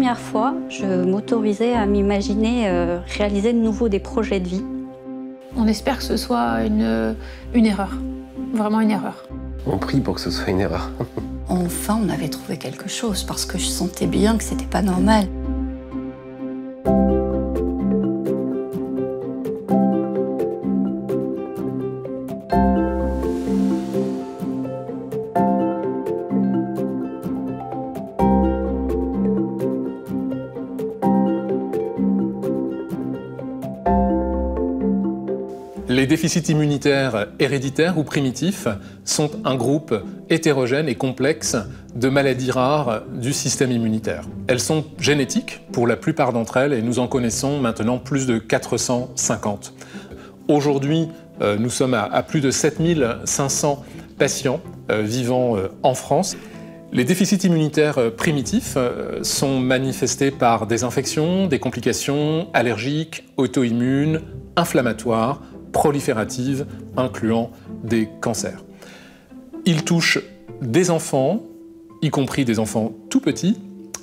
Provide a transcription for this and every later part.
première fois, je m'autorisais à m'imaginer réaliser de nouveau des projets de vie. On espère que ce soit une erreur, vraiment une erreur. On prie pour que ce soit une erreur. Enfin, on avait trouvé quelque chose parce que je sentais bien que c'était pas normal. Les déficits immunitaires héréditaires ou primitifs sont un groupe hétérogène et complexe de maladies rares du système immunitaire. Elles sont génétiques pour la plupart d'entre elles et nous en connaissons maintenant plus de 450. Aujourd'hui, nous sommes à plus de 7500 patients vivant en France. Les déficits immunitaires primitifs sont manifestés par des infections, des complications allergiques, auto-immunes, inflammatoires, prolifératives, incluant des cancers. Ils touchent des enfants, y compris des enfants tout petits,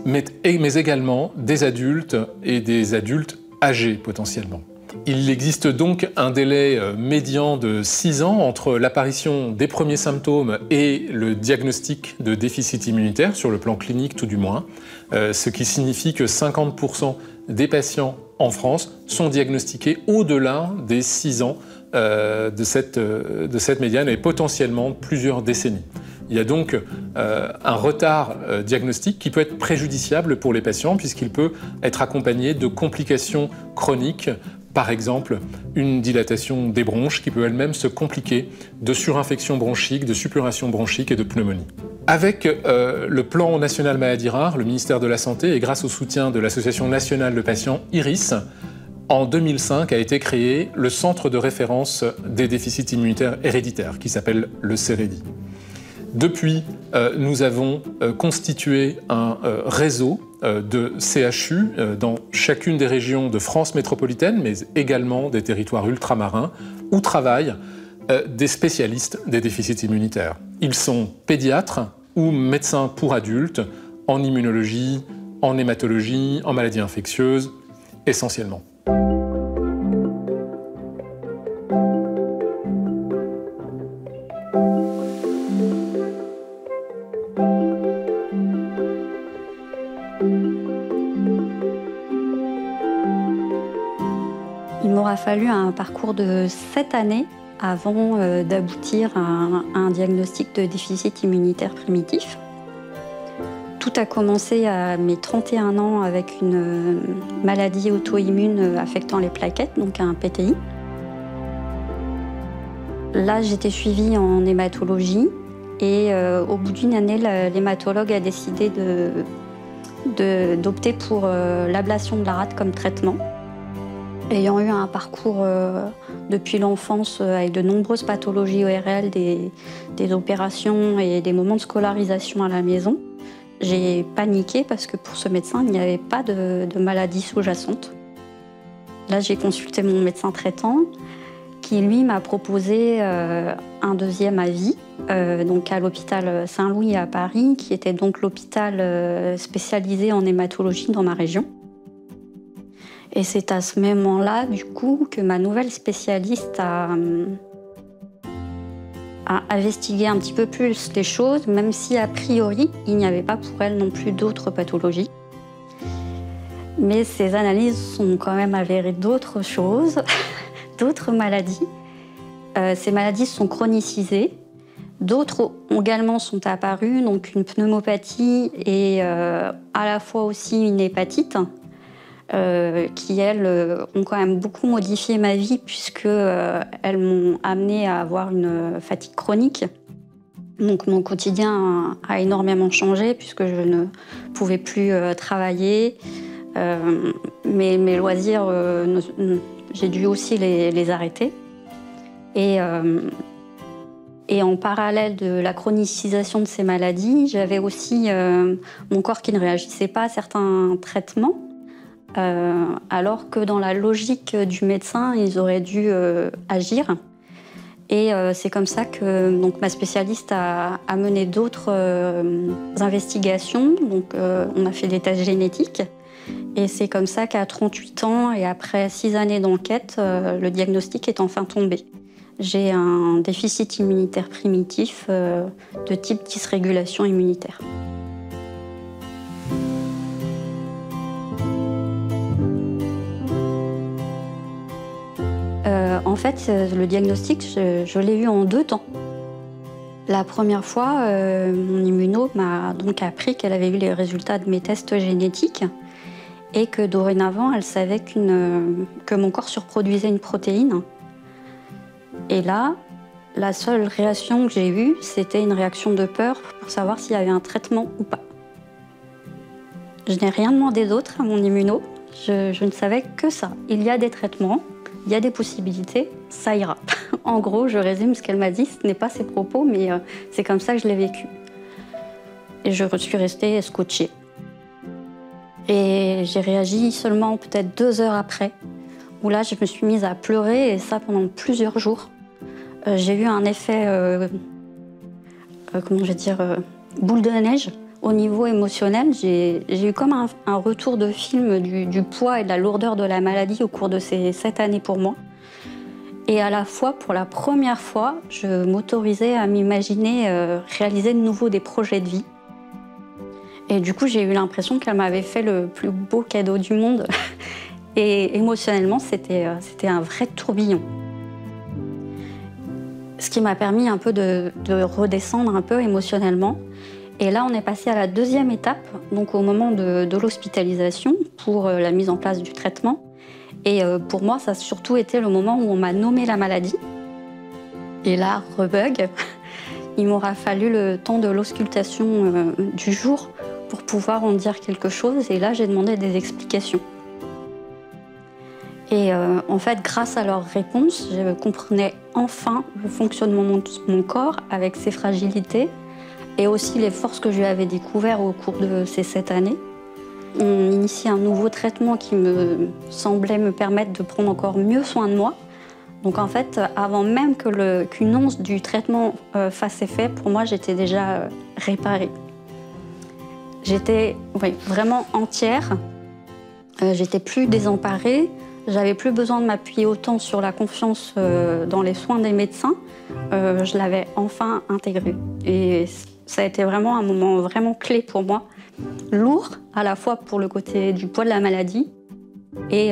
mais également des adultes et des adultes âgés potentiellement. Il existe donc un délai médian de 6 ans entre l'apparition des premiers symptômes et le diagnostic de déficit immunitaire, sur le plan clinique tout du moins, ce qui signifie que 50% des patients en France sont diagnostiqués au-delà des 6 ans de cette médiane et potentiellement plusieurs décennies. Il y a donc un retard diagnostique qui peut être préjudiciable pour les patients puisqu'il peut être accompagné de complications chroniques, par exemple une dilatation des bronches qui peut elle-même se compliquer de surinfection bronchique, de suppuration bronchique et de pneumonie. Avec le plan national maladies rares, le ministère de la Santé et grâce au soutien de l'Association nationale de patients IRIS, en 2005 a été créé le centre de référence des déficits immunitaires héréditaires qui s'appelle le CEREDI. Depuis, nous avons constitué un réseau de CHU dans chacune des régions de France métropolitaine, mais également des territoires ultramarins, où travaillent des spécialistes des déficits immunitaires. Ils sont pédiatres ou médecins pour adultes, en immunologie, en hématologie, en maladies infectieuses, essentiellement. Il m'aura fallu un parcours de 7 années avant d'aboutir à un diagnostic de déficit immunitaire primitif. Tout a commencé à mes 31 ans avec une maladie auto-immune affectant les plaquettes, donc un PTI. Là, j'étais suivie en hématologie et au bout d'une année, l'hématologue a décidé d'opter pour l'ablation de la rate comme traitement. Ayant eu un parcours depuis l'enfance avec de nombreuses pathologies ORL, des opérations et des moments de scolarisation à la maison, j'ai paniqué parce que pour ce médecin, il n'y avait pas de maladie sous-jacente. Là, j'ai consulté mon médecin traitant qui, lui, m'a proposé un deuxième avis donc à l'hôpital Saint-Louis à Paris, qui était donc l'hôpital spécialisé en hématologie dans ma région. Et c'est à ce moment-là, du coup, que ma nouvelle spécialiste a investigué un petit peu plus les choses, même si, a priori, il n'y avait pas pour elle non plus d'autres pathologies. Mais ces analyses sont quand même avérées d'autres choses, d'autres maladies. Ces maladies sont chronicisées. D'autres également sont apparues, donc une pneumopathie et à la fois aussi une hépatite. Qui, elles, ont quand même beaucoup modifié ma vie puisqu'elles m'ont amenée à avoir une fatigue chronique. Donc mon quotidien a énormément changé puisque je ne pouvais plus travailler. Mes loisirs, j'ai dû aussi les arrêter. Et en parallèle de la chronicisation de ces maladies, j'avais aussi mon corps qui ne réagissait pas à certains traitements. Alors que dans la logique du médecin, ils auraient dû agir. Et c'est comme ça que donc, ma spécialiste a mené d'autres investigations. Donc, on a fait des tests génétiques. Et c'est comme ça qu'à 38 ans et après 6 années d'enquête, le diagnostic est enfin tombé. J'ai un déficit immunitaire primitif de type dysrégulation immunitaire. En fait, le diagnostic, je l'ai eu en 2 temps. La première fois, mon immuno m'a donc appris qu'elle avait eu les résultats de mes tests génétiques et que dorénavant, elle savait que mon corps surproduisait une protéine. Et là, la seule réaction que j'ai eue, c'était une réaction de peur pour savoir s'il y avait un traitement ou pas. Je n'ai rien demandé d'autre à mon immuno, je ne savais que ça. Il y a des traitements. Il y a des possibilités, ça ira. En gros, je résume ce qu'elle m'a dit, ce n'est pas ses propos, mais c'est comme ça que je l'ai vécu. Et je suis restée scotchée. Et j'ai réagi seulement peut-être 2 heures après, où là, je me suis mise à pleurer, et ça pendant plusieurs jours. J'ai eu un effet, comment je vais dire, boule de neige. Au niveau émotionnel, j'ai eu comme un retour de film du poids et de la lourdeur de la maladie au cours de ces 7 années pour moi. Et à la fois, pour la première fois, je m'autorisais à m'imaginer réaliser de nouveau des projets de vie. Et du coup, j'ai eu l'impression qu'elle m'avait fait le plus beau cadeau du monde. Et émotionnellement, c'était un vrai tourbillon. Ce qui m'a permis un peu de redescendre un peu émotionnellement. Et là, on est passé à la 2e étape, donc au moment de l'hospitalisation pour la mise en place du traitement. Et pour moi, ça a surtout été le moment où on m'a nommé la maladie. Et là, rebug, il m'aura fallu le temps de l'auscultation du jour pour pouvoir en dire quelque chose. Et là, j'ai demandé des explications. Et en fait, grâce à leurs réponses, je comprenais enfin le fonctionnement de mon corps avec ses fragilités, et aussi les forces que je lui avais découvertes au cours de ces 7 années. On initie un nouveau traitement qui me semblait me permettre de prendre encore mieux soin de moi. Donc en fait, avant même qu'une once du traitement fasse effet, pour moi, j'étais déjà réparée. J'étais vraiment entière, j'étais plus désemparée, j'avais plus besoin de m'appuyer autant sur la confiance dans les soins des médecins. Je l'avais enfin intégré. Et ça a été vraiment un moment vraiment clé pour moi. Lourd, à la fois pour le côté du poids de la maladie et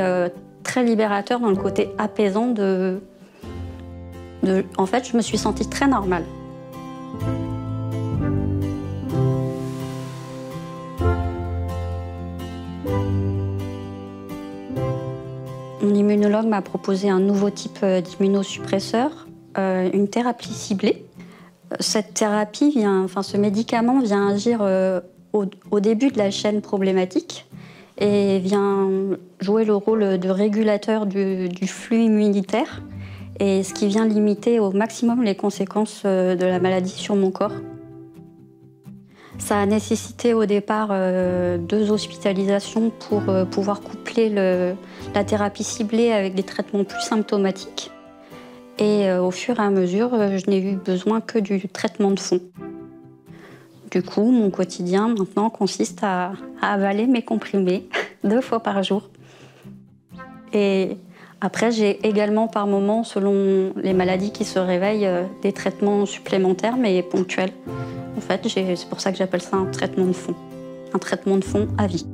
très libérateur dans le côté apaisant En fait, je me suis sentie très normale. Mon immunologue m'a proposé un nouveau type d'immunosuppresseur, une thérapie ciblée. Cette thérapie ce médicament vient agir au début de la chaîne problématique et vient jouer le rôle de régulateur du flux immunitaire, et ce qui vient limiter au maximum les conséquences de la maladie sur mon corps. Ça a nécessité au départ 2 hospitalisations pour pouvoir coupler la thérapie ciblée avec des traitements plus symptomatiques. Et au fur et à mesure, je n'ai eu besoin que du traitement de fond. Du coup, mon quotidien maintenant consiste à avaler mes comprimés 2 fois par jour. Et après, j'ai également par moment, selon les maladies qui se réveillent, des traitements supplémentaires mais ponctuels. En fait, c'est pour ça que j'appelle ça un traitement de fond. Un traitement de fond à vie.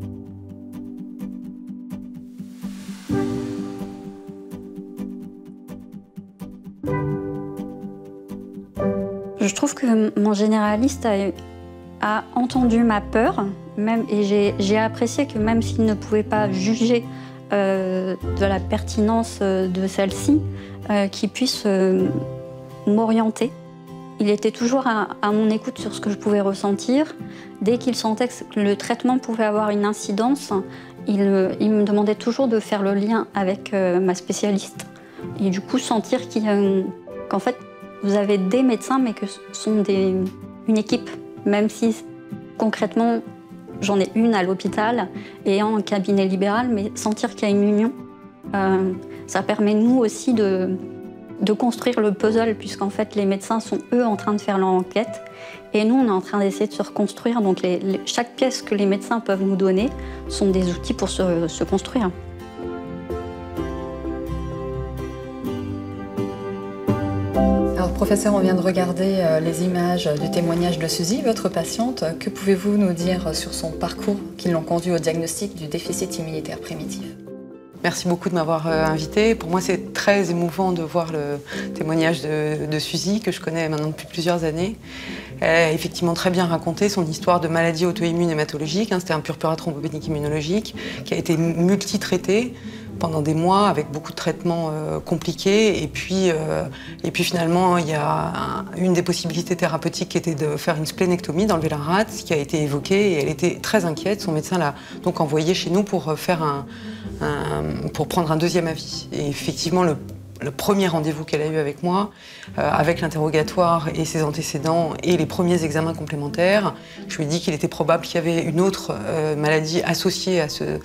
Je trouve que mon généraliste a entendu ma peur, et j'ai apprécié que même s'il ne pouvait pas juger de la pertinence de celle-ci, qu'il puisse m'orienter. Il était toujours à mon écoute sur ce que je pouvais ressentir. Dès qu'il sentait que le traitement pouvait avoir une incidence, il me demandait toujours de faire le lien avec ma spécialiste. Et du coup, sentir qu'en fait, vous avez des médecins, mais que ce sont une équipe. Même si, concrètement, j'en ai une à l'hôpital et en cabinet libéral, mais sentir qu'il y a une union, ça permet, nous aussi, de construire le puzzle, puisqu'en fait les médecins sont eux en train de faire leur enquête et nous on est en train d'essayer de se reconstruire. Donc chaque pièce que les médecins peuvent nous donner sont des outils pour se construire. Alors professeur, on vient de regarder les images du témoignage de Suzy, votre patiente. Que pouvez-vous nous dire sur son parcours qui l'ont conduit au diagnostic du déficit immunitaire primitif? Merci beaucoup de m'avoir invitée. Pour moi, c'est très émouvant de voir le témoignage de Suzy, que je connais maintenant depuis plusieurs années. Elle a effectivement très bien raconté son histoire de maladie auto-immune hématologique. C'était un purpura thrombopénique immunologique qui a été multitraité pendant des mois avec beaucoup de traitements compliqués. Et puis finalement, il y a une des possibilités thérapeutiques qui était de faire une splénectomie, d'enlever la rate, qui a été évoquée. Et elle était très inquiète. Son médecin l'a donc envoyée chez nous pour faire pour prendre un deuxième avis. Et effectivement, le premier rendez-vous qu'elle a eu avec moi, avec l'interrogatoire et ses antécédents et les premiers examens complémentaires, je lui ai dit qu'il était probable qu'il y avait une autre maladie associée à ce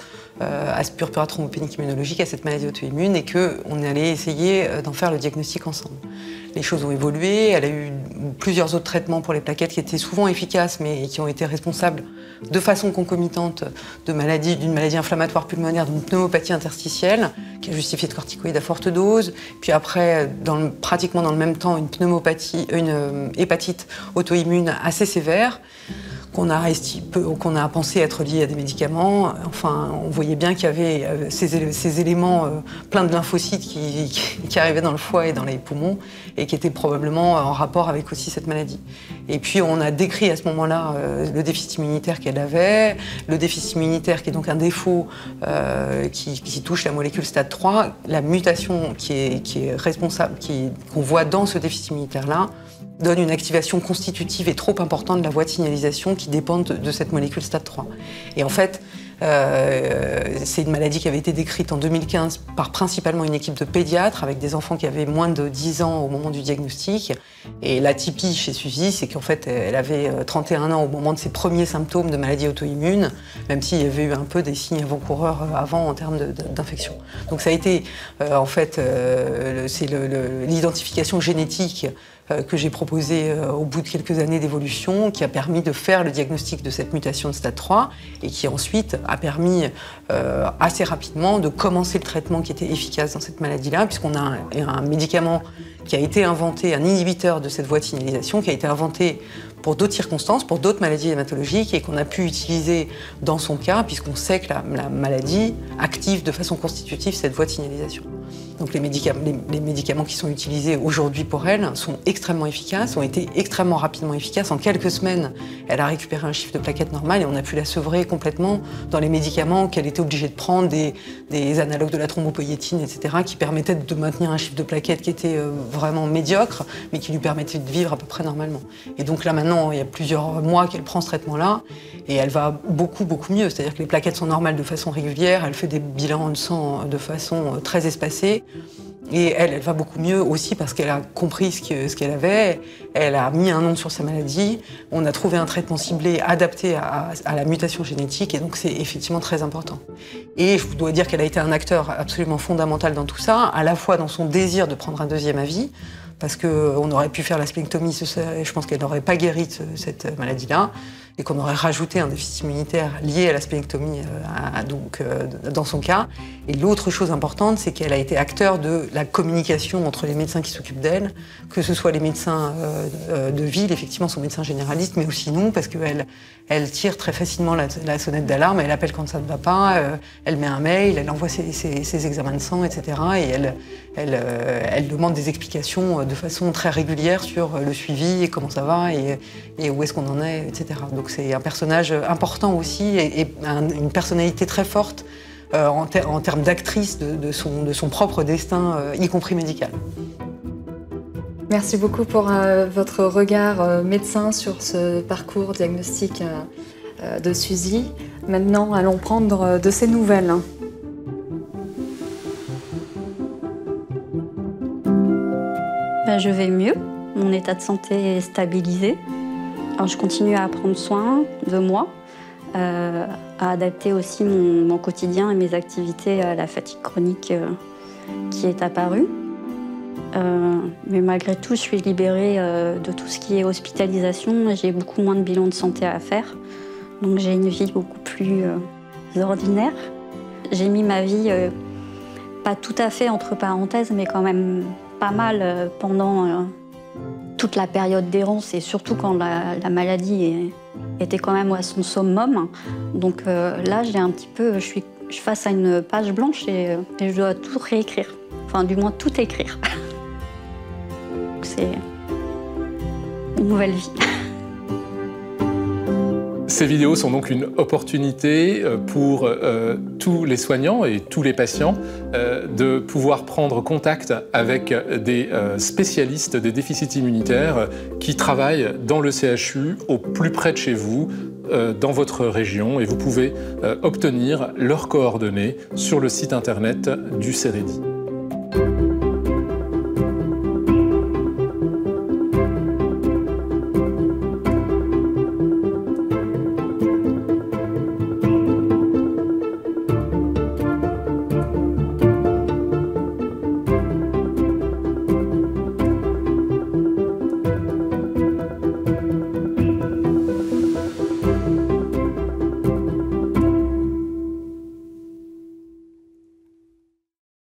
purpura thrombopénique immunologique, à cette maladie auto-immune, et qu'on allait essayer d'en faire le diagnostic ensemble. Les choses ont évolué, elle a eu plusieurs autres traitements pour les plaquettes qui étaient souvent efficaces, mais qui ont été responsables de façon concomitante d'une maladie inflammatoire pulmonaire, d'une pneumopathie interstitielle, qui a justifié de corticoïdes à forte dose. Puis après, pratiquement dans le même temps, une hépatite auto-immune assez sévère, qu'on a pensé être liée à des médicaments. Enfin, on voyait bien qu'il y avait ces éléments pleins de lymphocytes qui arrivaient dans le foie et dans les poumons et qui étaient probablement en rapport avec aussi cette maladie. Et puis on a décrit à ce moment-là le déficit immunitaire qu'elle avait, le déficit immunitaire qui est donc un défaut qui touche la molécule stade 3, la mutation qui est responsable, qu'on voit dans ce déficit immunitaire-là, donne une activation constitutive et trop importante de la voie de signalisation qui dépend de cette molécule stade 3. Et en fait, c'est une maladie qui avait été décrite en 2015 par principalement une équipe de pédiatres avec des enfants qui avaient moins de 10 ans au moment du diagnostic. Et l'atypie chez Suzy, c'est qu'en fait, elle avait 31 ans au moment de ses premiers symptômes de maladie auto-immune, même s'il y avait eu un peu des signes avant-coureurs avant en termes d'infection. Donc ça a été, en fait, c'est l'identification génétique que j'ai proposé au bout de quelques années d'évolution, qui a permis de faire le diagnostic de cette mutation de stade 3 et qui ensuite a permis assez rapidement de commencer le traitement qui était efficace dans cette maladie-là, puisqu'on a un médicament qui a été inventé, un inhibiteur de cette voie de signalisation, qui a été inventé pour d'autres circonstances, pour d'autres maladies hématologiques et qu'on a pu utiliser dans son cas, puisqu'on sait que la maladie active de façon constitutive cette voie de signalisation. Donc les médicaments qui sont utilisés aujourd'hui pour elle sont extrêmement efficaces, ont été extrêmement rapidement efficaces. En quelques semaines, elle a récupéré un chiffre de plaquettes normal et on a pu la sevrer complètement dans les médicaments qu'elle était obligée de prendre, des analogues de la thrombopoïétine, etc., qui permettaient de maintenir un chiffre de plaquettes qui était vraiment médiocre, mais qui lui permettait de vivre à peu près normalement. Et donc là maintenant, il y a plusieurs mois qu'elle prend ce traitement-là et elle va beaucoup mieux. C'est-à-dire que les plaquettes sont normales de façon régulière, elle fait des bilans de sang de façon très espacée. Et elle va beaucoup mieux aussi parce qu'elle a compris ce qu'elle avait, elle a mis un nom sur sa maladie, on a trouvé un traitement ciblé adapté à la mutation génétique et donc c'est effectivement très important. Et je dois dire qu'elle a été un acteur absolument fondamental dans tout ça, à la fois dans son désir de prendre un deuxième avis, parce qu'on aurait pu faire la splénectomie, je pense qu'elle n'aurait pas guéri de cette maladie-là, et qu'on aurait rajouté un déficit immunitaire lié à la splénectomie dans son cas. Et l'autre chose importante, c'est qu'elle a été acteur de la communication entre les médecins qui s'occupent d'elle, que ce soit les médecins de ville, effectivement son médecin généraliste, mais aussi nous, parce qu'elle tire très facilement la sonnette d'alarme, elle appelle quand ça ne va pas, elle met un mail, elle envoie ses examens de sang, etc. Et elle demande des explications de façon très régulière sur le suivi et comment ça va et où est-ce qu'on en est, etc. Donc c'est un personnage important aussi et une personnalité très forte en termes d'actrice de son propre destin, y compris médical. Merci beaucoup pour votre regard médecin sur ce parcours diagnostique de Suzy. Maintenant, allons prendre de ses nouvelles. Je vais mieux, mon état de santé est stabilisé. Alors, je continue à prendre soin de moi, à adapter aussi mon quotidien et mes activités à la fatigue chronique qui est apparue. Mais malgré tout, je suis libérée de tout ce qui est hospitalisation. J'ai beaucoup moins de bilan de santé à faire. Donc j'ai une vie beaucoup plus ordinaire. J'ai mis ma vie, pas tout à fait entre parenthèses, mais quand même pas mal pendant toute la période d'errance et surtout quand la maladie était quand même à son summum. Donc là, j'ai un petit peu, je suis face à une page blanche et je dois tout réécrire. Enfin, du moins tout écrire. C'est une nouvelle vie. Ces vidéos sont donc une opportunité pour tous les soignants et tous les patients de pouvoir prendre contact avec des spécialistes des déficits immunitaires qui travaillent dans le CHU au plus près de chez vous, dans votre région, et vous pouvez obtenir leurs coordonnées sur le site internet du CEREDI.